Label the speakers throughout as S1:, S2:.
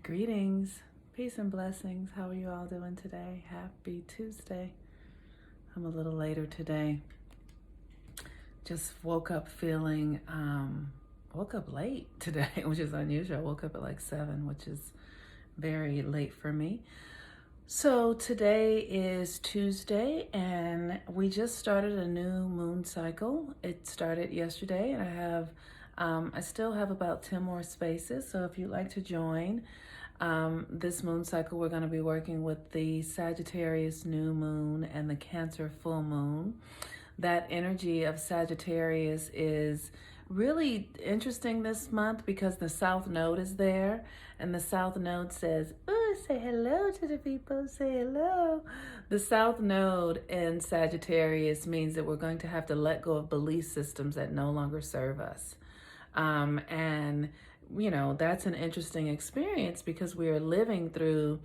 S1: Greetings, peace and blessings. How are you all doing today? Happy Tuesday. I'm a little later today. Just woke up late today, which is unusual. I woke up at like 7, which is very late for me. So today is Tuesday and we just started a new moon cycle. It started yesterday and I still have about 10 more spaces. So if you'd like to join this moon cycle, we're going to be working with the Sagittarius new moon and the Cancer full moon. That energy of Sagittarius is really interesting this month because the South Node is there, and the South Node says, "Oh, say hello to the people, say hello." The South Node in Sagittarius means that we're going to have to let go of belief systems that no longer serve us. And that's an interesting experience because we are living through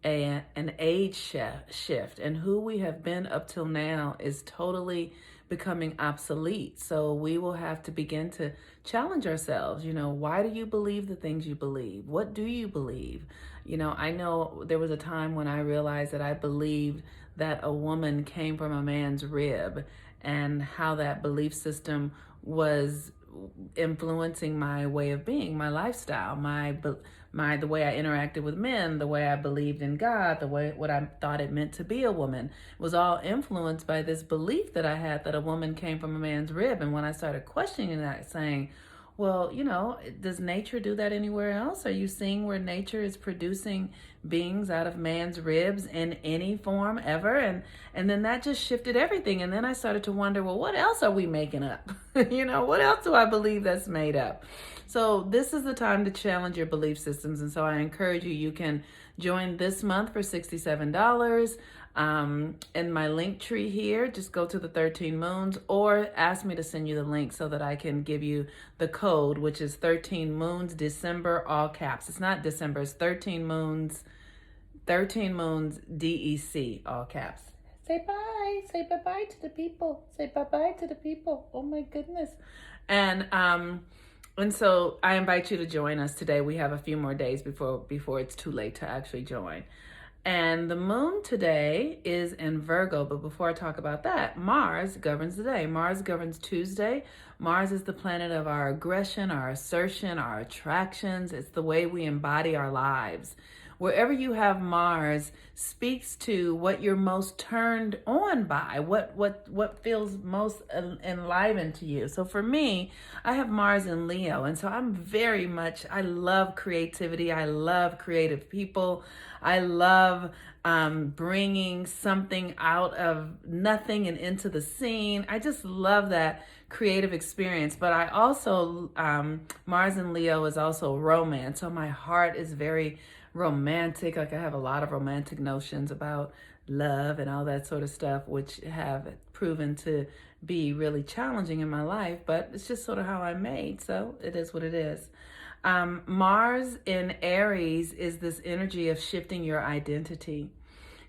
S1: an age shift, and who we have been up till now is totally becoming obsolete. So we will have to begin to challenge ourselves. Why do you believe the things you believe? What do you believe? I know there was a time when I realized that I believed that a woman came from a man's rib, and how that belief system was influencing my way of being, my lifestyle, the way I interacted with men, the way I believed in God, what I thought it meant to be a woman was all influenced by this belief that I had that a woman came from a man's rib. And when I started questioning that, saying, well, does nature do that anywhere else? Are you seeing where nature is producing beings out of man's ribs in any form ever? And then that just shifted everything. And then I started to wonder, well, what else are we making up? What else do I believe that's made up? So this is the time to challenge your belief systems. And so I encourage you can join this month for $67. In my link tree here, just go to the 13 moons or ask me to send you the link so that I can give you the code, which is 13 moons, December, all caps. It's not December, it's 13 moons, DEC, all caps. Say bye to the people. Say bye to the people. Oh my goodness. And so I invite you to join us today. We have a few more days before it's too late to actually join. And the moon today is in Virgo, but before I talk about that, Mars governs the day. Mars governs Tuesday. Mars is the planet of our aggression, our assertion, our attractions. It's the way we embody our lives. Wherever you have Mars speaks to what you're most turned on by, what feels most enlivened to you. So for me, I have Mars in Leo, and so I love creativity. I love creative people. I love bringing something out of nothing and into the scene. I just love that creative experience. But I also, Mars in Leo is also romance. So my heart is very romantic. Like I have a lot of romantic notions about love and all that sort of stuff, which have proven to be really challenging in my life, but it's just sort of how I'm made. So it is what it is. Mars in Aries is this energy of shifting your identity.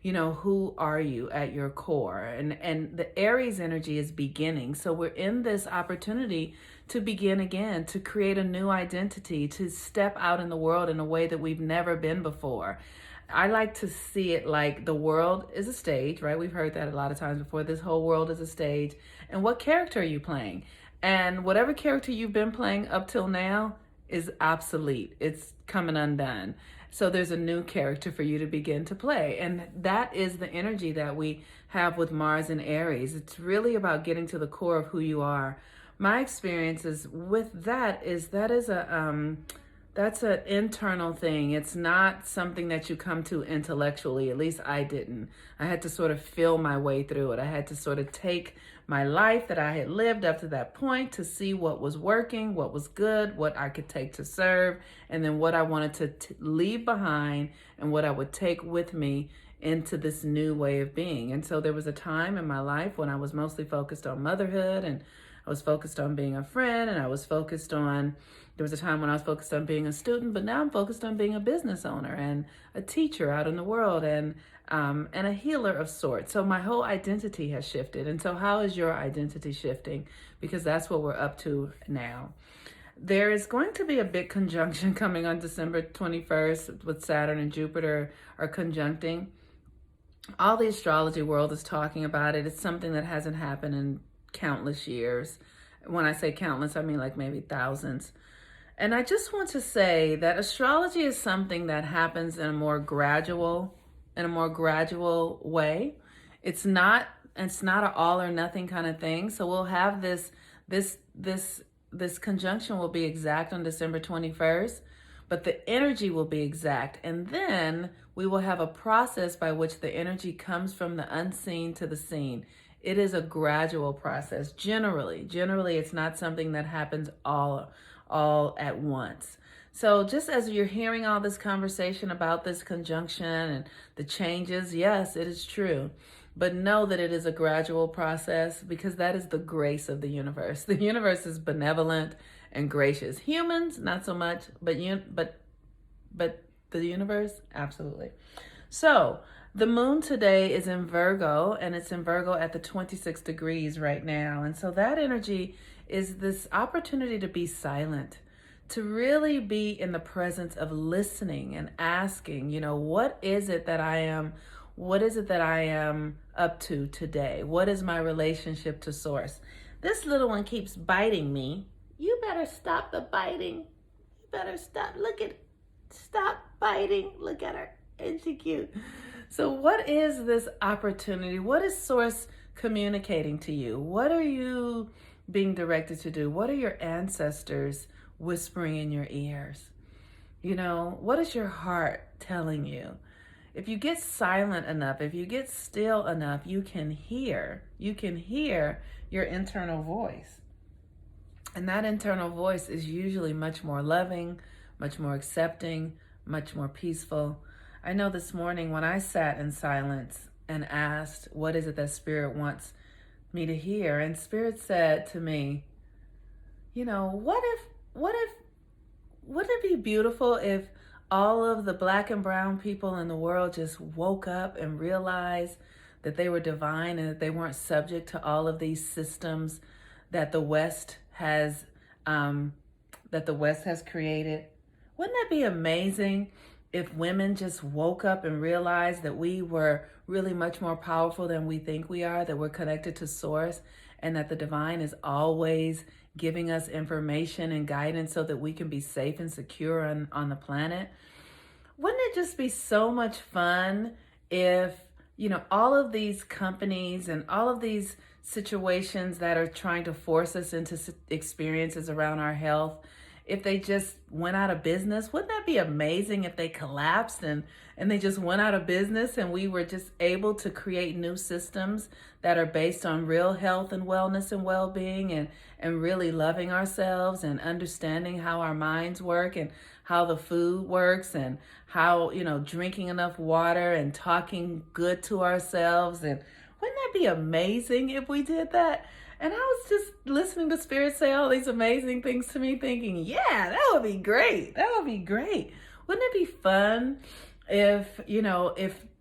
S1: Who are you at your core? And the Aries energy is beginning. So we're in this opportunity to begin again, to create a new identity, to step out in the world in a way that we've never been before. I like to see it like the world is a stage, right? We've heard that a lot of times before. This whole world is a stage. And what character are you playing? And whatever character you've been playing up till now is obsolete. It's coming undone. So there's a new character for you to begin to play. And that is the energy that we have with Mars and Aries. It's really about getting to the core of who you are. My experiences with that's an internal thing. It's not something that you come to intellectually. At least I didn't. I had to sort of feel my way through it. I had to sort of take my life that I had lived up to that point to see what was working, what was good, what I could take to serve, and then what I wanted to leave behind and what I would take with me into this new way of being. And so there was a time in my life when I was mostly focused on motherhood, and I was focused on being a friend, and there was a time when I was focused on being a student, but now I'm focused on being a business owner and a teacher out in the world, and a healer of sorts. So my whole identity has shifted. And so how is your identity shifting? Because that's what we're up to now. there is going to be a big conjunction coming on December 21st with Saturn and Jupiter are conjuncting. All the astrology world is talking about it. It's something that hasn't happened in countless years. When I say countless, I mean like maybe thousands. And I just want to say that astrology is something that happens in a more gradual way. It's not an all or nothing kind of thing. So we'll have this conjunction will be exact on December 21st, but the energy will be exact. And then we will have a process by which the energy comes from the unseen to the seen. It is a gradual process. Generally, it's not something that happens all at once. So just as you're hearing all this conversation about this conjunction and the changes, yes, it is true. But know that it is a gradual process because that is the grace of the universe. The universe is benevolent and gracious. Humans, not so much, but the universe, absolutely. So the moon today is in Virgo, and it's in Virgo at the 26 degrees right now. And so that energy is this opportunity to be silent, to really be in the presence of listening and asking, what is it that I am up to today? What is my relationship to source? This little one keeps biting me. You better stop the biting. You better stop. Stop biting. Look at her. Isn't she cute? So what is this opportunity? What is source communicating to you? What are you being directed to do? What are your ancestors whispering in your ears? What is your heart telling you? If you get silent enough, if you get still enough, you can hear your internal voice. And that internal voice is usually much more loving, much more accepting, much more peaceful. I know this morning when I sat in silence and asked, what is it that Spirit wants me to hear? And Spirit said to me, wouldn't it be beautiful if all of the Black and brown people in the world just woke up and realized that they were divine and that they weren't subject to all of these systems that the West has created? Wouldn't that be amazing if women just woke up and realized that we were really much more powerful than we think we are, that we're connected to source, and that the divine is always giving us information and guidance so that we can be safe and secure on the planet? Wouldn't it just be so much fun if, all of these companies and all of these situations that are trying to force us into experiences around our health, if they just went out of business? Wouldn't that be amazing if they collapsed and they just went out of business and we were just able to create new systems that are based on real health and wellness and well-being and really loving ourselves and understanding how our minds work and how the food works and how, drinking enough water and talking good to ourselves? And wouldn't that be amazing if we did that? And I was just listening to Spirit say all these amazing things to me, thinking, yeah, that would be great. That would be great. Wouldn't it be fun if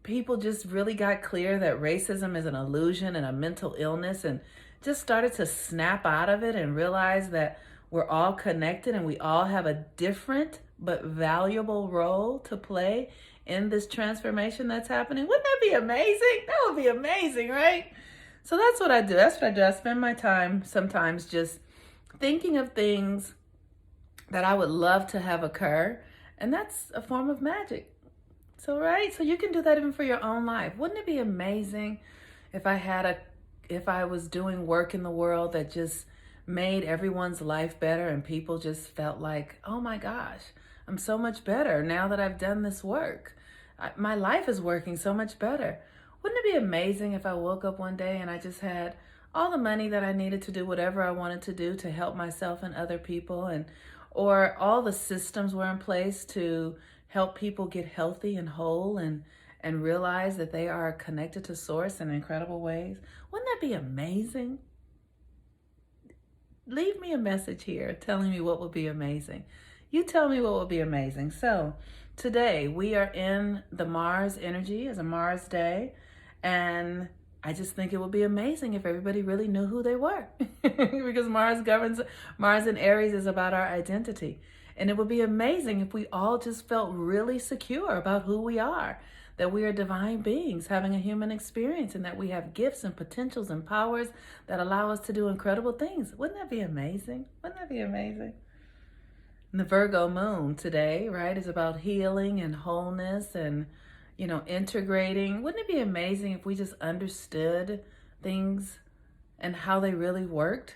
S1: people just really got clear that racism is an illusion and a mental illness and just started to snap out of it and realize that we're all connected and we all have a different but valuable role to play in this transformation that's happening? Wouldn't that be amazing? That would be amazing, right? So that's what I do. I spend my time sometimes just thinking of things that I would love to have occur. And that's a form of magic. So, right? So you can do that even for your own life. Wouldn't it be amazing if I was doing work in the world that just made everyone's life better and people just felt like, oh my gosh, I'm so much better now that I've done this work. My life is working so much better. Wouldn't it be amazing if I woke up one day and I just had all the money that I needed to do whatever I wanted to do to help myself and other people, or all the systems were in place to help people get healthy and whole and realize that they are connected to source in incredible ways? Wouldn't that be amazing? Leave me a message here telling me what would be amazing. You tell me what would be amazing. So today we are in the Mars energy. It's a Mars day. And I just think it would be amazing if everybody really knew who they were. Because Mars in Aries is about our identity. And it would be amazing if we all just felt really secure about who we are, that we are divine beings having a human experience, and that we have gifts and potentials and powers that allow us to do incredible things. Wouldn't that be amazing? Wouldn't that be amazing? And the Virgo moon today, right, is about healing and wholeness and, integrating. Wouldn't it be amazing if we just understood things and how they really worked?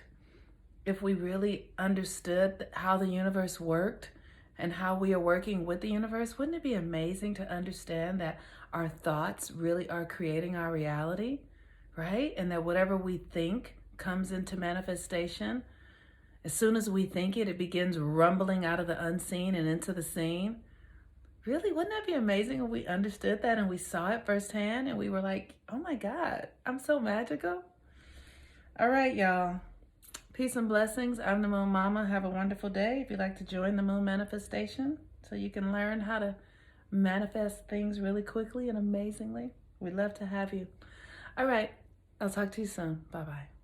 S1: If we really understood how the universe worked and how we are working with the universe, wouldn't it be amazing to understand that our thoughts really are creating our reality, right? And that whatever we think comes into manifestation. As soon as we think it, it begins rumbling out of the unseen and into the seen. Really, wouldn't that be amazing if we understood that and we saw it firsthand and we were like, oh my God, I'm so magical. All right, y'all. Peace and blessings. I'm the Moon Mama. Have a wonderful day. If you'd like to join the Moon Manifestation so you can learn how to manifest things really quickly and amazingly, we'd love to have you. All right. I'll talk to you soon. Bye-bye.